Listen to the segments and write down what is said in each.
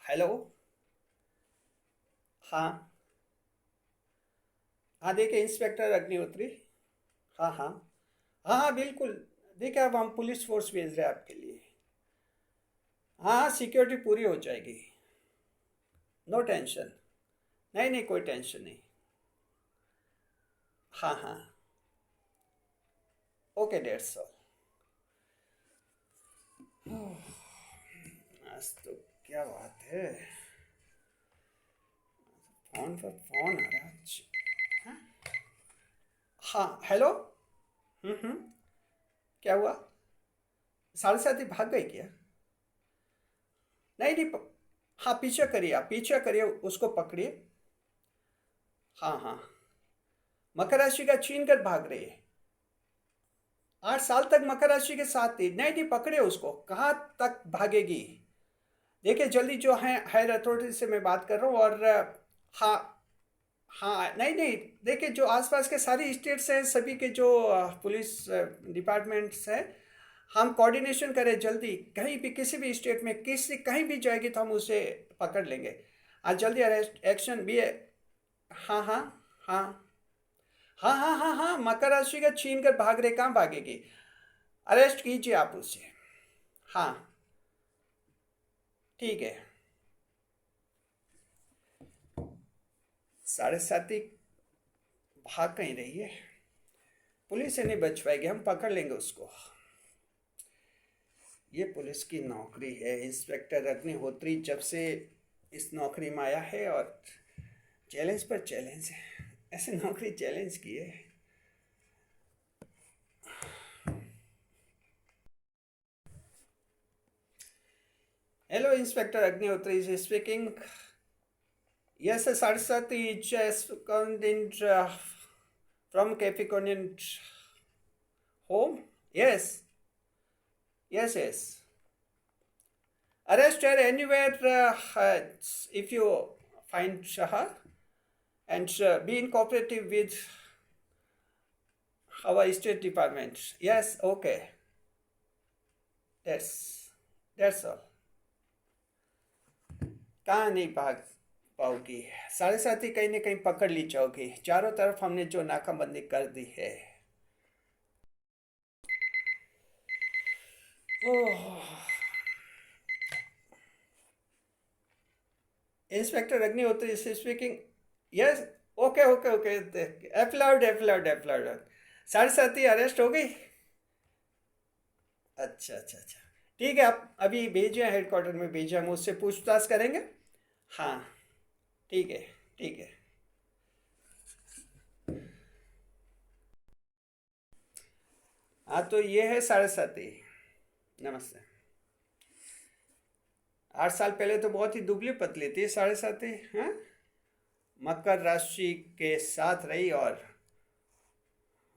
Hello. हाँ। हाँ देखिए इंस्पेक्टर अग्निहोत्री। हाँ हाँ। हाँ हाँ बिल्कुल। देखिए अब हम पुलिस फोर्स भेज रहे हैं आपके लिए। हाँ हाँ सिक्योरिटी पूरी हो जाएगी। No tension. नहीं नहीं कोई टेंशन नहीं। हाँ हाँ। Okay that's all. आज तो क्या बात है। फोन पर फोन आ रहा है हाँ। हाँ हेलो। हम्म। क्या हुआ? साढ़े साथ ही भाग गई क्या? नहीं नहीं हाँ पीछे करिए, आप पीछे करिए, उसको पकड़िए। हाँ हाँ। मकर राशि का छीन कर भाग रही है। 8 साल तक मकर राशि के साथ थी। नहीं नहीं पकड़े उसको, कहाँ तक भागेगी। देखिए जल्दी जो है हायर अथॉरिटी से मैं बात कर रहा हूँ और हाँ हाँ नहीं नहीं। देखिए जो आसपास के सारी स्टेट्स हैं, सभी के जो पुलिस डिपार्टमेंट्स हैं, हम कोऑर्डिनेशन करें जल्दी। कहीं भी किसी भी स्टेट में किसी कहीं भी जाएगी तो हम उसे पकड़ लेंगे। आज जल्दी अरेस्ट एक्शन भी है। हाँ हाँ। हाँ हाँ हाँ हाँ हाँ मकर राशि का छीन कर भाग रहे, कहाँ भागेगी। अरेस्ट कीजिए आप उसे। हाँ ठीक है। साढ़े सात ही भाग कहीं रही है। पुलिस से नहीं बच पाएगी, हम पकड़ लेंगे उसको। ये पुलिस की नौकरी है। इंस्पेक्टर अग्निहोत्री जब से इस नौकरी में आया है और चैलेंज पर चैलेंज है, ऐसे नौकरी चैलेंज की है। Hello inspector Agnihotri is speaking. Yes Saraswati just content from Capricorn home. Yes, yes, yes. Arrest her anywhere if you find her and be in cooperative with our state department. Yes, okay. That's all. कहाँ नहीं भाग पाओगी। साढ़े साथ ही कहीं ना कहीं पकड़ ली जाओगी। चारों तरफ हमने जो नाकाबंदी कर दी है। Oh. Inspector Agnihotri speaking. Yes. Okay okay okay. एफलाउड एफलाउड एफलाउड। साढ़े साथ ही अरेस्ट हो गई। अच्छा अच्छा अच्छा। ठीक है, आप अभी भेजिए, हेडक्वार्टर में भेजिए, हम उससे पूछताछ करेंगे। हाँ ठीक है। ठीक है। हाँ तो ये है साढ़े सात ही। नमस्ते। 8 साल पहले तो बहुत ही दुबली पतली थी साढ़े सात ही। हाँ। मकर राशि के साथ रही और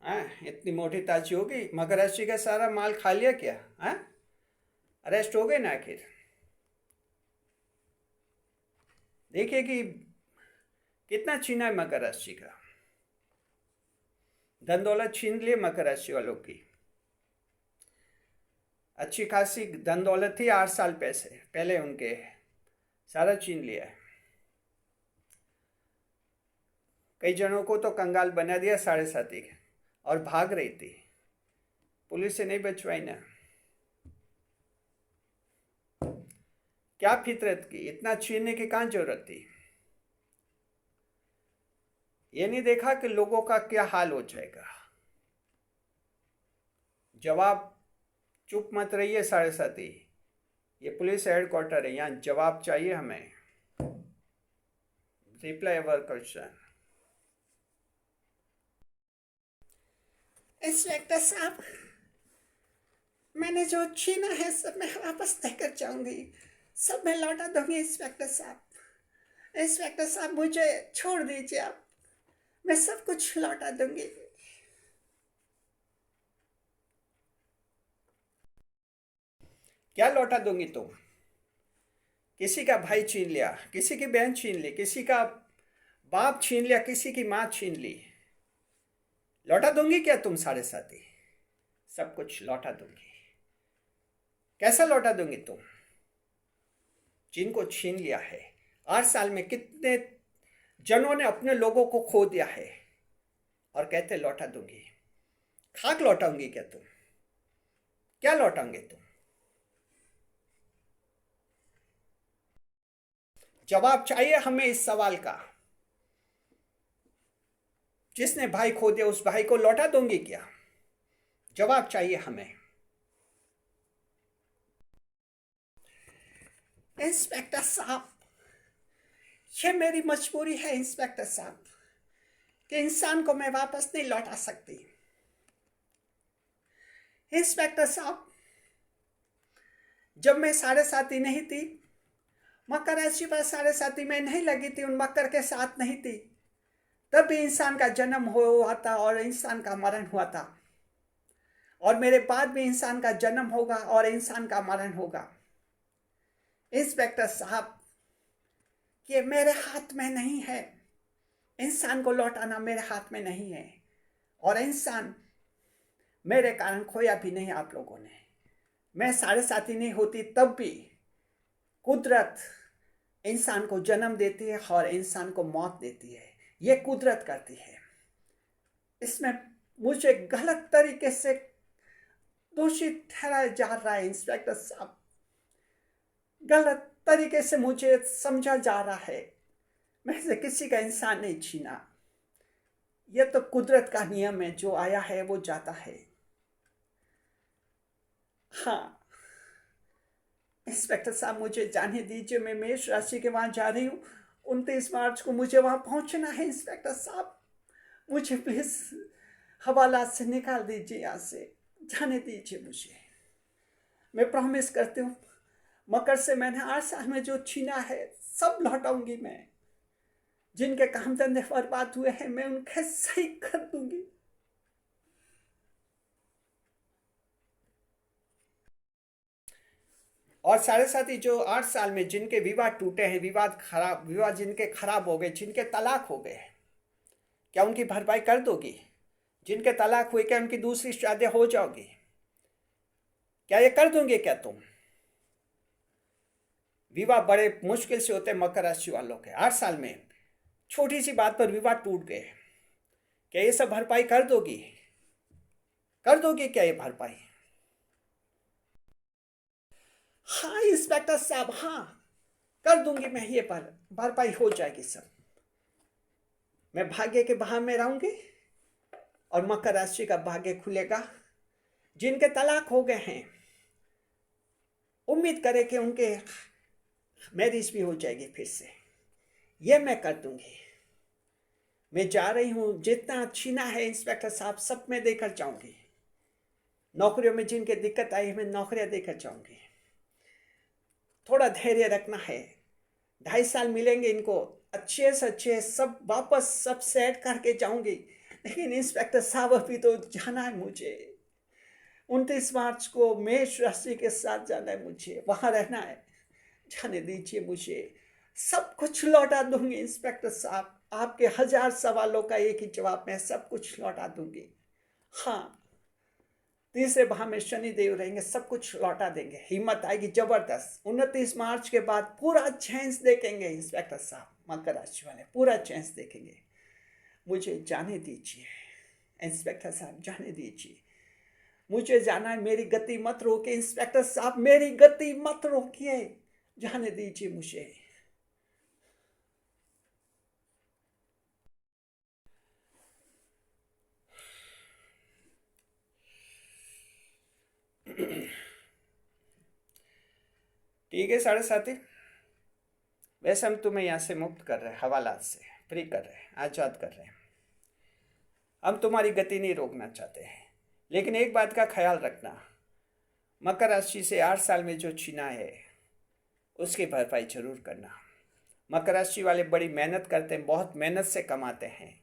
हाँ इतनी मोटी ताजी हो गई। मकर राशि का सारा माल खा लिया क्या? हाँ। अरेस्ट हो गए ना आखिर। देखिए कि कितना छीना है मकर राशि का। धन दौलत छीन लिए मकर राशि वालों की। अच्छी खासी धन दौलत थी 8 साल पैसे पहले उनके, सारा छीन लिया है। कई जनों को तो कंगाल बना दिया साढ़े साथी के, और भाग रही थी। पुलिस से नहीं बचवाई ना। क्या फितरत की, इतना छीनने की कहाँ जरूरत थी। ये नहीं देखा कि लोगों का क्या हाल हो जाएगा। जवाब। चुप मत रहिए साढ़े साथी। ये पुलिस हेडक्वार्टर है, यहाँ जवाब चाहिए हमें। Reply our question. इंस्पेक्टर साहब, मैंने जो छीना है सब मैं वापस लेकर जाऊंगी। सब मैं लौटा दूंगी इंस्पेक्टर साहब। इंस्पेक्टर साहब मुझे छोड़ दीजिए आप। मैं सब कुछ लौटा दूंगी। क्या लौटा दूंगी तुम? किसी का भाई छीन लिया, किसी की बहन छीन ली, किसी का बाप छीन लिया, किसी की माँ छीन ली। लौटा दूंगी क्या तुम साढ़े साथी? सब कुछ लौटा दूंगी। कैसा लौटा दूंगी तुम? जिनको छीन लिया है। 8 साल में कितने जनों ने अपने लोगों को खो दिया है और कहते लौटा दूंगी। खाक लौटाऊंगी क्या तुम? क्या लौटाओगे तुम? जवाब चाहिए हमें इस सवाल का। जिसने भाई खो दिया उस भाई को लौटा दूंगी क्या? जवाब चाहिए हमें। इंस्पेक्टर साहब, ये मेरी मजबूरी है इंस्पेक्टर साहब, कि इंसान को मैं वापस नहीं लौटा सकती। इंस्पेक्टर साहब, जब मैं 7.5 नहीं थी, मकर राशि पर 7.5 में नहीं लगी थी, उन मकर के साथ नहीं थी, तब भी इंसान का जन्म हुआ था और इंसान का मरण हुआ था, और मेरे बाद भी इंसान का जन्म होगा और इंसान का मरण होगा। इंस्पेक्टर साहब, ये मेरे हाथ में नहीं है। इंसान को लौटाना मेरे हाथ में नहीं है, और इंसान मेरे कारण खोया भी नहीं आप लोगों ने। मैं 7.5 नहीं होती तब भी कुदरत इंसान को जन्म देती है और इंसान को मौत देती है। ये कुदरत करती है। इसमें मुझे गलत तरीके से दोषी ठहराया जा रहा है इंस्पेक्टर साहब। गलत तरीके से मुझे समझा जा रहा है। मैं से किसी का इंसान नहीं छीना। यह तो कुदरत का नियम है, जो आया है वो जाता है। हाँ इंस्पेक्टर साहब, मुझे जाने दीजिए। मैं मेष राशि के वहां जा रही हूँ। 29 मार्च को मुझे वहां पहुंचना है इंस्पेक्टर साहब। मुझे प्लीज हवालात से निकाल दीजिए, यहाँ से जाने दीजिए मुझे। मैं प्रॉमिस करती हूँ, मकर से मैंने 8 साल में जो छीना है सब लौटाऊंगी मैं। जिनके काम धंधे बर्बाद हुए हैं मैं उनके सही कर दूंगी। और 7.5 जो 8 साल में जिनके विवाह टूटे हैं, विवाह जिनके खराब हो गए, जिनके तलाक हो गए, क्या उनकी भरपाई कर दोगी? जिनके तलाक हुए क्या उनकी दूसरी शादी हो जाओगी? क्या ये कर दोगे क्या तुम? विवाह बड़े मुश्किल से होते मकर राशि वालों के। 8 साल में छोटी सी बात पर विवाह टूट गए। क्या ये सब भरपाई कर दोगी? कर दोगी क्या ये भरपाई? हाँ इंस्पेक्टर साहब, हाँ कर दूंगी मैं। ये भरपाई हो जाएगी सब। मैं भाग्य के बहाव में रहूंगी और मकर राशि का भाग्य खुलेगा। जिनके तलाक हो गए हैं उम्मीद करें कि उनके मैरिज भी हो जाएगी फिर से। ये मैं कर दूंगी। मैं जा रही हूं। जितना छीना है इंस्पेक्टर साहब सब मैं देकर जाऊंगी। नौकरियों में जिनके दिक्कत आई मैं नौकरियां देकर जाऊंगी। थोड़ा धैर्य रखना है। 2.5 साल मिलेंगे इनको, अच्छे से अच्छे सब वापस सब सेट करके जाऊंगी। लेकिन इंस्पेक्टर साहब अभी तो जाना है मुझे। 29 मार्च को मेष राशि के साथ जाना है मुझे, वहां रहना है। जाने दीजिए मुझे। सब कुछ लौटा दूंगी इंस्पेक्टर साहब। आपके 1000 सवालों का एक ही जवाब, मैं सब कुछ लौटा दूंगी। हाँ, तीसरे भाव में शनि देव रहेंगे, सब कुछ लौटा देंगे। हिम्मत आएगी जबरदस्त। 29 मार्च के बाद पूरा चांस देखेंगे इंस्पेक्टर साहब। मकर राशि वाले पूरा चांस देखेंगे। मुझे जाने दीजिए इंस्पेक्टर साहब, जाने दीजिए। मुझे जाना है। मेरी गति मत रोकिए इंस्पेक्टर साहब, मेरी गति मत रोकिए। जाने दीजिए मुझे। ठीक है 7.5, वैसे हम तुम्हें यहाँ से मुक्त कर रहे हैं, हवालात से फ्री कर रहे हैं, आज़ाद कर रहे हैं। हम तुम्हारी गति नहीं रोकना चाहते हैं। लेकिन एक बात का ख्याल रखना, मकर राशि से 8 साल में जो छीना है उसकी भरपाई जरूर करना। मकर राशि वाले बड़ी मेहनत करते हैं, बहुत मेहनत से कमाते हैं।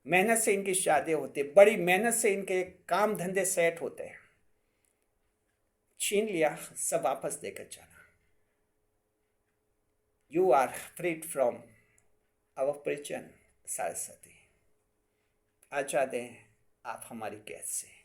मेहनत से इनकी शादी होती है, बड़ी मेहनत से इनके काम धंधे सेट होते हैं। छीन लिया, सब वापस देकर जाना। You are freed from our prison, Saraswati. आजाद हैं आप हमारी कैद से।